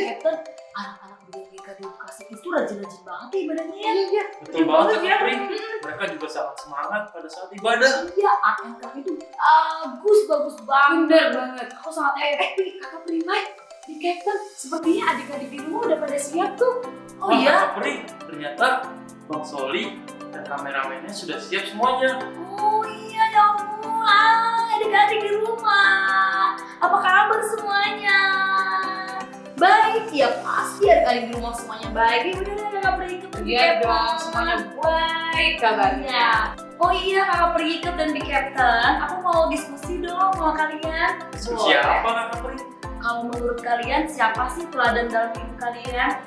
Captain, anak-anak di GKD Bekasi itu rajin-rajin banget ya ibadahnya ya. Iya. Betul banget ya, Pri. Mereka juga sangat semangat pada saat ibadah. Iya, AMK itu bagus banget. Bener banget. Aku sangat happy. Kakak Primai, di Captain, sepertinya adik-adik di rumah udah pada siap tuh. Oh Wah, iya? Kak Pri, ternyata Bang Soli dan kameramennya sudah siap semuanya. Oh iya ya ampun, adik-adik di rumah. Apa kabar semuanya? Baik, ya pasti adik-adik di rumah semuanya baik. Ya bener ya kakak pergi ke Iya dong, semuanya baik kabarnya. Oh iya kakak pergi ke dan di Captain, aku mau diskusi dong sama kalian. Diskusi apa, Kak Pri? Kalau menurut kalian siapa sih teladan dalam hidup kalian?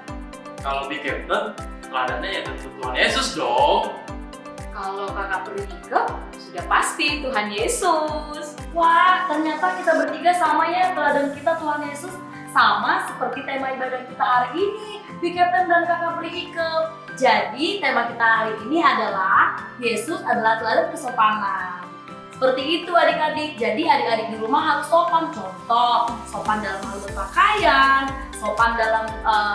Kalau di Captain, teladannya ya tentu Tuhan Yesus dong. Kalau kakak pergi ke, sudah pasti Tuhan Yesus. Wah, ternyata kita bertiga sama ya teladan kita Tuhan Yesus. Sama seperti tema ibadah kita hari ini di Captain dan kakak pergi ke. Jadi tema kita hari ini adalah Yesus adalah teladan kesopanan. Seperti itu adik-adik. Jadi adik-adik di rumah harus sopan. Contoh, sopan dalam hal berpakaian, sopan dalam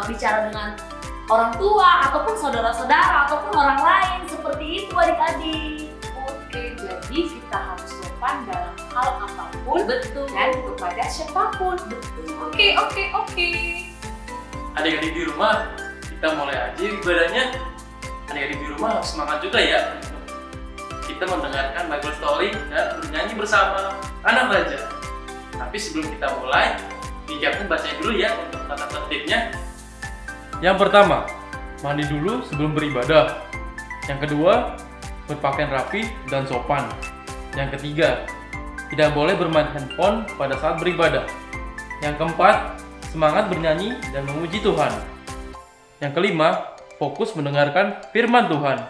bicara dengan orang tua ataupun saudara-saudara ataupun orang lain. Seperti itu adik-adik. Oke, jadi kita harus sopan dalam hal apapun Betul. dan kepada siapapun. Oke. Adik-adik di rumah, kita mulai aja ibadahnya. Adik-adik di rumah harus semangat juga ya. Kita mendengarkan Bible Story dan bernyanyi bersama anak raja. Tapi sebelum kita mulai, di Captain bacain dulu ya untuk tata tertibnya. Yang pertama, mandi dulu sebelum beribadah. Yang kedua, berpakaian rapi dan sopan. Yang ketiga, tidak boleh bermain handphone pada saat beribadah. Yang keempat, semangat bernyanyi dan memuji Tuhan. Yang kelima, fokus mendengarkan firman Tuhan.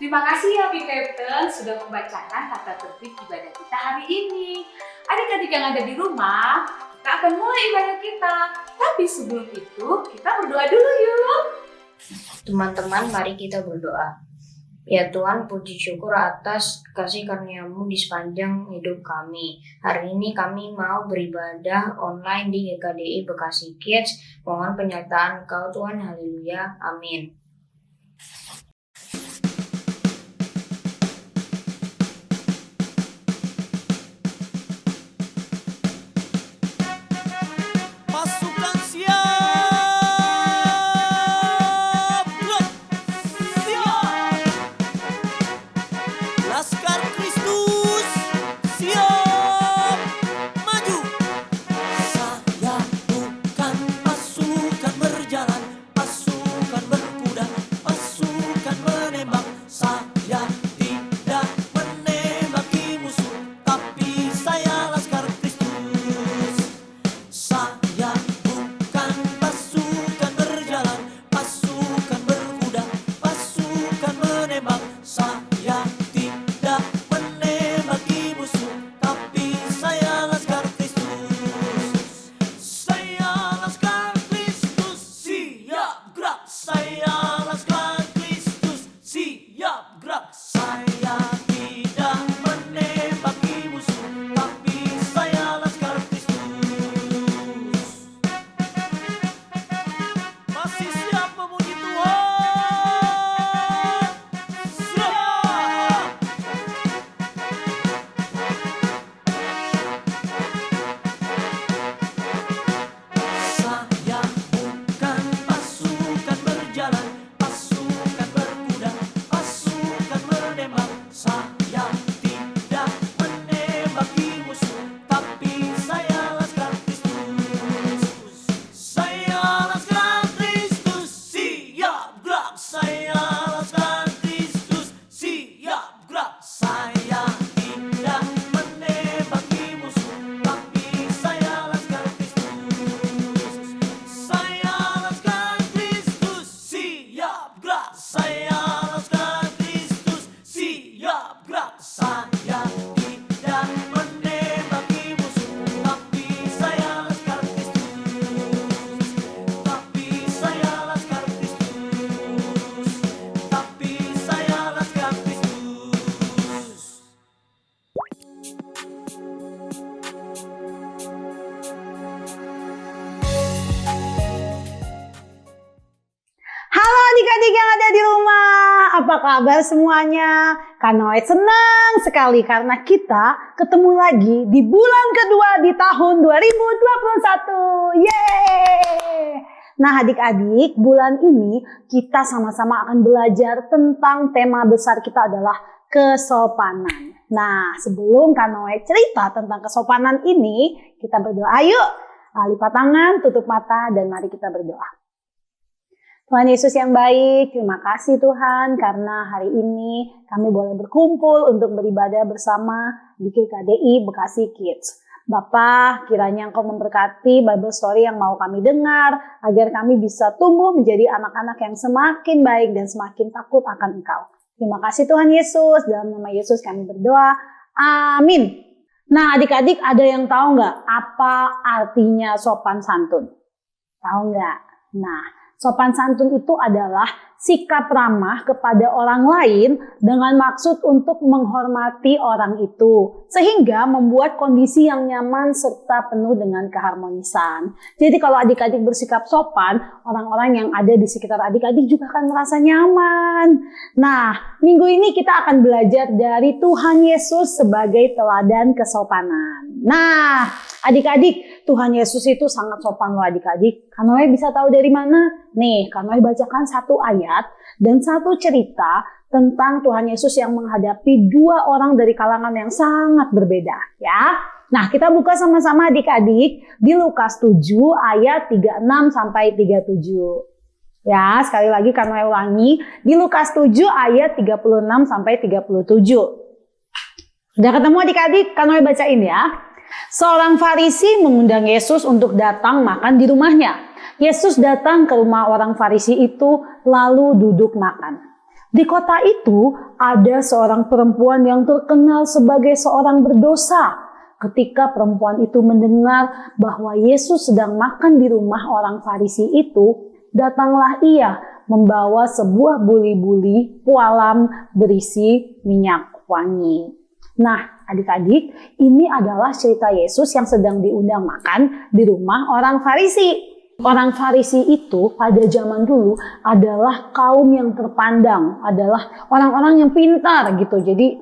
Terima kasih ya Bi Captain sudah membacakan tata tertib ibadah kita hari ini. Adik-adik yang ada di rumah, kita akan mulai ibadah kita. Tapi sebelum itu, kita berdoa dulu yuk. Teman-teman, mari kita berdoa. Ya Tuhan, puji syukur atas kasih karunia-Mu di sepanjang hidup kami. Hari ini kami mau beribadah online di GKDI Bekasi Kids. Mohon penyertaan Engkau Tuhan, haleluya, amin. Pasukan siap, gerak, siap. Laskar Kristus siap, maju. Saya bukan pasukan berjalan, pasukan berkuda. apa kabar semuanya? Kak Noe senang sekali karena kita ketemu lagi di bulan kedua di tahun 2021. Yeay! Nah adik-adik, bulan ini kita sama-sama akan belajar tentang tema besar kita adalah kesopanan. Nah sebelum Kak Noe cerita tentang kesopanan ini, kita berdoa yuk. Lipat tangan, tutup mata, dan mari kita berdoa. Tuhan Yesus yang baik, terima kasih Tuhan karena hari ini kami boleh berkumpul untuk beribadah bersama di GKDI Bekasi Kids. Bapa, kiranya Engkau memberkati Bible Story yang mau kami dengar, agar kami bisa tumbuh menjadi anak-anak yang semakin baik dan semakin takut akan Engkau. Terima kasih Tuhan Yesus, dalam nama Yesus kami berdoa, amin. Nah adik-adik ada yang tahu nggak apa artinya sopan santun? Tahu nggak? Nah, sopan santun itu adalah sikap ramah kepada orang lain dengan maksud untuk menghormati orang itu. Sehingga membuat kondisi yang nyaman serta penuh dengan keharmonisan. Jadi kalau adik-adik bersikap sopan, orang-orang yang ada di sekitar adik-adik juga akan merasa nyaman. Nah, minggu ini kita akan belajar dari Tuhan Yesus sebagai teladan kesopanan. Nah, adik-adik, Tuhan Yesus itu sangat sopan loh adik-adik. Kak Noe bisa tahu dari mana? Nih, Kak Noe bacakan satu ayat dan satu cerita tentang Tuhan Yesus yang menghadapi dua orang dari kalangan yang sangat berbeda. Ya. Nah, kita buka sama-sama adik-adik di Lukas 7 ayat 36 sampai 37. Ya, sekali lagi Kak Noe ulangi di Lukas 7 ayat 36 sampai 37. Sudah ketemu adik-adik? Kak Noe bacain ya. Seorang Farisi mengundang Yesus untuk datang makan di rumahnya. Yesus datang ke rumah orang Farisi itu lalu duduk makan. Di kota itu ada seorang perempuan yang terkenal sebagai seorang berdosa. Ketika perempuan itu mendengar bahwa Yesus sedang makan di rumah orang Farisi itu, datanglah ia membawa sebuah buli-buli pualam berisi minyak wangi. Nah, adik-adik, ini adalah cerita Yesus yang sedang diundang makan di rumah orang Farisi. Orang Farisi itu pada zaman dulu adalah kaum yang terpandang, adalah orang-orang yang pintar gitu. Jadi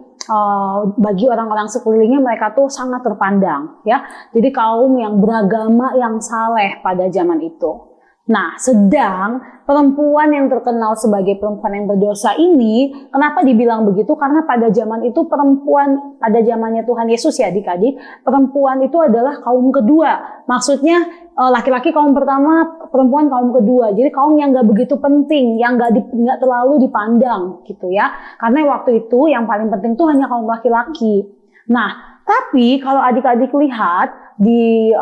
bagi orang-orang sekelilingnya mereka tuh sangat terpandang, ya. Jadi kaum yang beragama, yang saleh pada zaman itu. Nah, sedang perempuan yang terkenal sebagai perempuan yang berdosa ini, kenapa dibilang begitu? Karena pada zaman itu perempuan, pada zamannya Tuhan Yesus ya adik-adik, perempuan itu adalah kaum kedua. Maksudnya laki-laki kaum pertama, perempuan kaum kedua. Jadi kaum yang gak begitu penting, yang gak terlalu dipandang gitu ya. Karena waktu itu yang paling penting itu hanya kaum laki-laki. Nah, tapi kalau adik-adik lihat di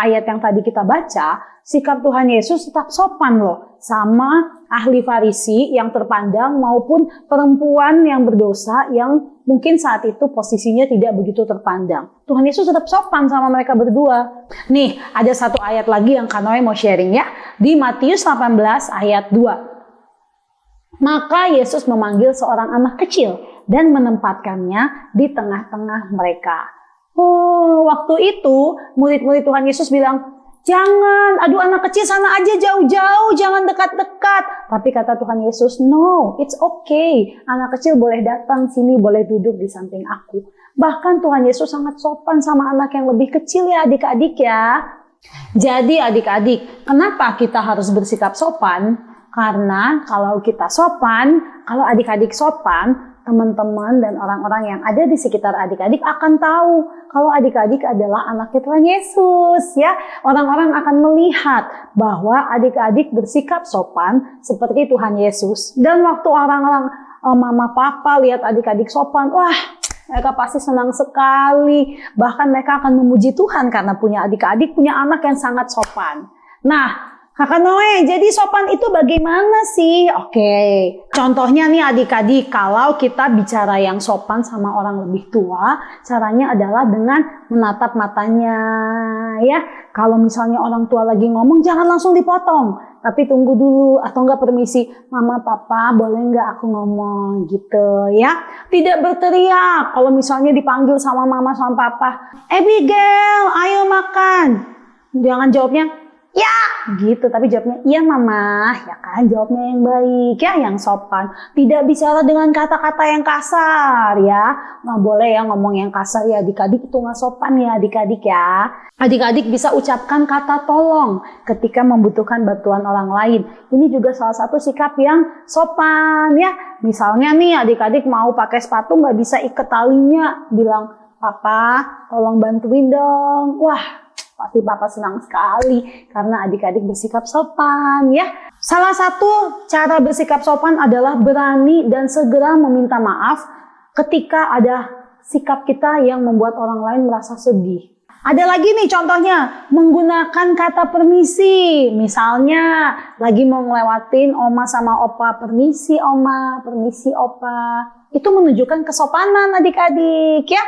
ayat yang tadi kita baca, sikap Tuhan Yesus tetap sopan loh sama ahli Farisi yang terpandang maupun perempuan yang berdosa yang mungkin saat itu posisinya tidak begitu terpandang. Tuhan Yesus tetap sopan sama mereka berdua. Nih, ada satu ayat lagi yang Kak Noe mau sharing ya. Di Matius 18 ayat 2. Maka Yesus memanggil seorang anak kecil dan menempatkannya di tengah-tengah mereka. Oh, waktu itu murid-murid Tuhan Yesus bilang, jangan, aduh anak kecil sana aja jauh-jauh, jangan dekat-dekat. Tapi kata Tuhan Yesus, no, it's okay. Anak kecil boleh datang sini, boleh duduk di samping aku. Bahkan Tuhan Yesus sangat sopan sama anak yang lebih kecil ya adik-adik ya. Jadi adik-adik, kenapa kita harus bersikap sopan? Karena kalau kita sopan, kalau adik-adik sopan, teman-teman dan orang-orang yang ada di sekitar adik-adik akan tahu kalau adik-adik adalah anaknya Tuhan Yesus ya. Orang-orang akan melihat bahwa adik-adik bersikap sopan seperti Tuhan Yesus. Dan waktu orang-orang mama papa lihat adik-adik sopan, wah mereka pasti senang sekali. Bahkan mereka akan memuji Tuhan karena punya adik-adik, punya anak yang sangat sopan. Nah, Kakak Noe, jadi sopan itu bagaimana sih? Oke, contohnya nih adik-adik, kalau kita bicara yang sopan sama orang lebih tua, caranya adalah dengan menatap matanya, ya. Kalau misalnya orang tua lagi ngomong, jangan langsung dipotong, tapi tunggu dulu, atau enggak permisi, mama, papa, boleh enggak aku ngomong, gitu, ya. Tidak berteriak, kalau misalnya dipanggil sama mama, sama papa, Abigail, ayo makan. Jangan jawabnya, Ya, gitu. Tapi jawabnya, iya mama. Ya kan, jawabnya yang baik ya, yang sopan. Tidak bicara dengan kata-kata yang kasar ya. Nggak boleh ya ngomong yang kasar ya adik-adik, itu nggak sopan ya adik-adik ya. Adik-adik bisa ucapkan kata tolong ketika membutuhkan bantuan orang lain. Ini juga salah satu sikap yang sopan ya. Misalnya nih adik-adik mau pakai sepatu nggak bisa ikat talinya. Bilang, papa tolong bantuin dong. Wah, pasti papa senang sekali karena adik-adik bersikap sopan ya. Salah satu cara bersikap sopan adalah berani dan segera meminta maaf ketika ada sikap kita yang membuat orang lain merasa sedih. Ada lagi nih contohnya, menggunakan kata permisi. Misalnya lagi mau ngelewatin oma sama opa, permisi oma, permisi opa. Itu menunjukkan kesopanan adik-adik ya.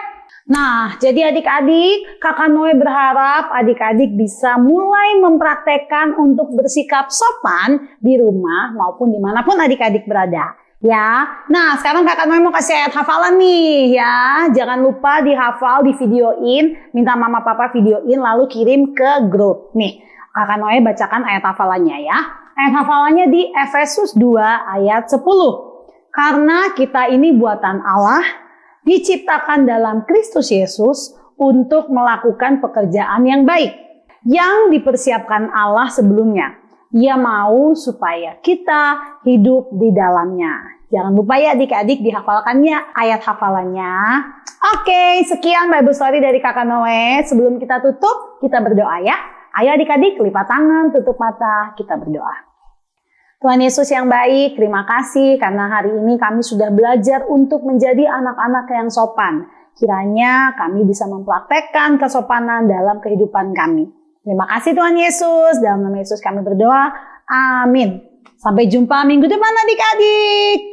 Nah, jadi adik-adik, Kakak Noe berharap adik-adik bisa mulai mempraktekkan untuk bersikap sopan di rumah maupun dimanapun adik-adik berada. Ya, nah sekarang Kakak Noe mau kasih ayat hafalan nih ya. Jangan lupa dihafal, divideoin, minta mama papa videoin lalu kirim ke grup. Nih, Kakak Noe bacakan ayat hafalannya ya. Ayat hafalannya di Efesus 2 ayat 10. Karena kita ini buatan Allah, diciptakan dalam Kristus Yesus untuk melakukan pekerjaan yang baik yang dipersiapkan Allah sebelumnya. Ia mau supaya kita hidup di dalamnya. Jangan lupa ya adik-adik dihafalkannya ayat hafalannya. Oke, sekian Bible Story dari Kakak Noe. Sebelum kita tutup, kita berdoa ya. Ayo adik-adik lipat tangan, tutup mata, kita berdoa. Tuhan Yesus yang baik, terima kasih karena hari ini kami sudah belajar untuk menjadi anak-anak yang sopan. Kiranya kami bisa mempraktekkan kesopanan dalam kehidupan kami. Terima kasih Tuhan Yesus, dalam nama Yesus kami berdoa. Amin. Sampai jumpa minggu depan adik-adik.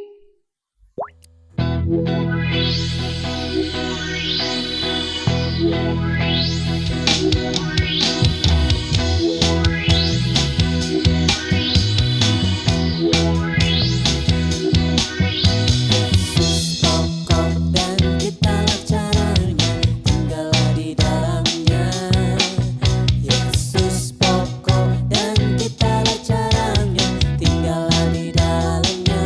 Tinggallah di dalamnya.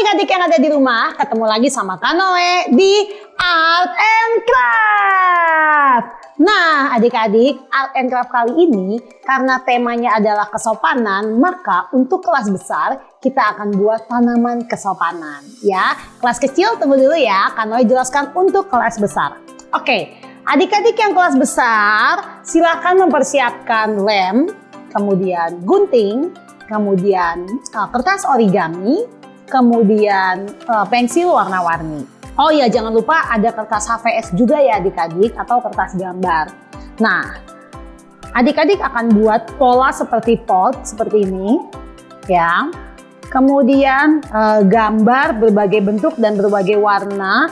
adik-adik yang ada di rumah, ketemu lagi sama Kak Noe di Art and Craft. Nah, adik-adik, Art and Craft kali ini karena temanya adalah kesopanan, maka untuk kelas besar kita akan buat tanaman kesopanan. Ya, kelas kecil tunggu dulu ya, Kak Noe jelaskan untuk kelas besar. Oke, adik-adik yang kelas besar, silakan mempersiapkan lem, kemudian gunting, kemudian kertas origami, kemudian pensil warna-warni. Oh ya, jangan lupa ada kertas HVS juga ya adik-adik atau kertas gambar. Nah, adik-adik akan buat pola seperti pot seperti ini ya. Kemudian gambar berbagai bentuk dan berbagai warna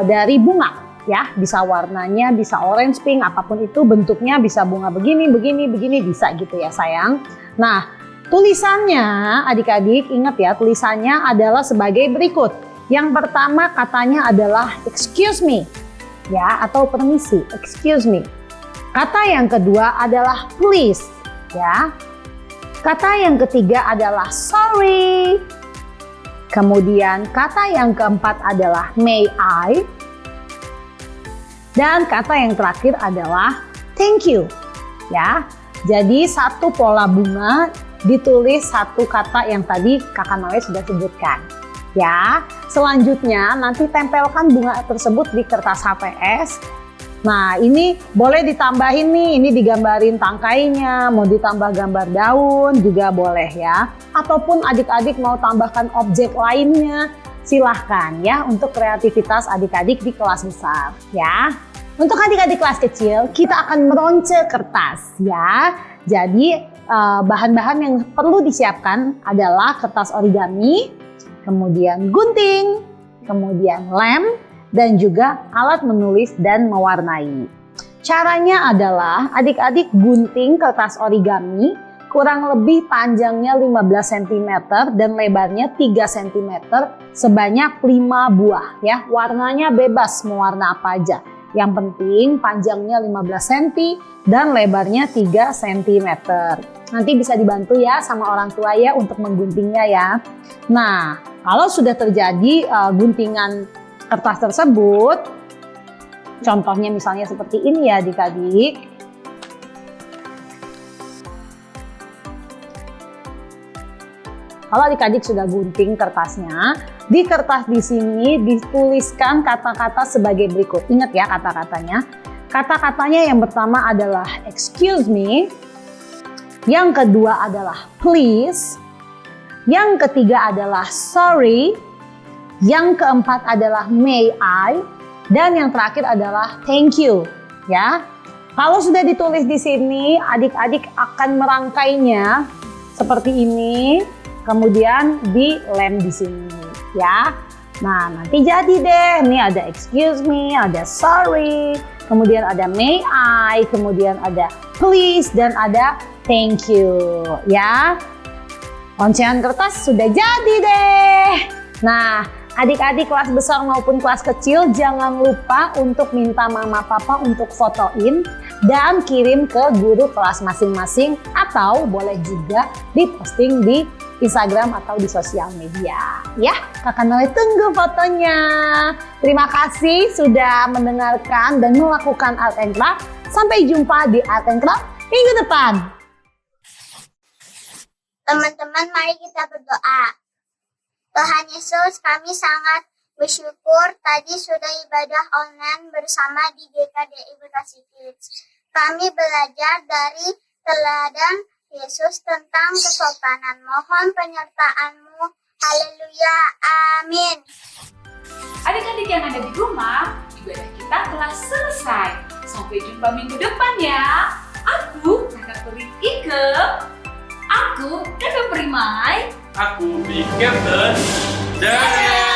dari bunga ya. Bisa warnanya, bisa orange, pink, apapun itu bentuknya, bisa bunga begini, begini bisa gitu ya sayang. Nah, tulisannya adik-adik ingat ya, tulisannya adalah sebagai berikut. Yang pertama katanya adalah excuse me ya, atau permisi, excuse me. Kata yang kedua adalah please ya. Kata yang ketiga adalah sorry. Kemudian kata yang keempat adalah may I. Dan kata yang terakhir adalah thank you ya. Jadi satu pola bunga ditulis satu kata yang tadi Kakak Noe sudah sebutkan. Ya, selanjutnya nanti tempelkan bunga tersebut di kertas HVS. Nah, ini boleh ditambahin nih, ini digambarin tangkainya, mau ditambah gambar daun juga boleh ya. Ataupun adik-adik mau tambahkan objek lainnya, silahkan ya untuk kreativitas adik-adik di kelas besar ya. Untuk adik-adik kelas kecil, kita akan meronce kertas ya. Jadi bahan-bahan yang perlu disiapkan adalah kertas origami, kemudian gunting, kemudian lem, dan juga alat menulis dan mewarnai. Caranya adalah adik-adik gunting kertas origami kurang lebih panjangnya 15 cm dan lebarnya 3 cm sebanyak 5 buah ya. Warnanya bebas mau warna apa aja. Yang penting panjangnya 15 cm dan lebarnya 3 cm. Nanti bisa dibantu ya sama orang tua ya untuk mengguntingnya ya. Nah, kalau sudah terjadi guntingan kertas tersebut, contohnya misalnya seperti ini ya adik-adik. Kalau adik-adik sudah gunting kertasnya, di kertas di sini dituliskan kata-kata sebagai berikut. Ingat ya kata-katanya. Kata-katanya yang pertama adalah excuse me, yang kedua adalah please, yang ketiga adalah sorry, yang keempat adalah may I, dan yang terakhir adalah thank you ya. Kalau sudah ditulis di sini, adik-adik akan merangkainya seperti ini, kemudian dilem di sini ya. Nah, nanti jadi deh. Ini ada excuse me, ada sorry, kemudian ada may I, kemudian ada please, dan ada thank you ya. Oncean kertas sudah jadi deh. Nah, adik-adik kelas besar maupun kelas kecil jangan lupa untuk minta mama papa untuk fotoin dan kirim ke guru kelas masing-masing, atau boleh juga diposting di Instagram atau di sosial media ya. Kakak Noe tunggu fotonya. Terima kasih sudah mendengarkan dan melakukan Art and Craft. Sampai jumpa di Art and Craft minggu depan. Teman-teman, mari kita berdoa. Tuhan Yesus, kami sangat bersyukur tadi sudah ibadah online bersama di GKD Edukasi Kids. Kami belajar dari teladan Yesus tentang kesopanan. Mohon penyertaan-Mu. Haleluya. Amin. Adik-adik yang ada di rumah, ibadah kita telah selesai. Sampai jumpa minggu depan ya. Aku Kakak Peri Ike. Aku Kakak Perimai. Aku Big Captain. Dadah!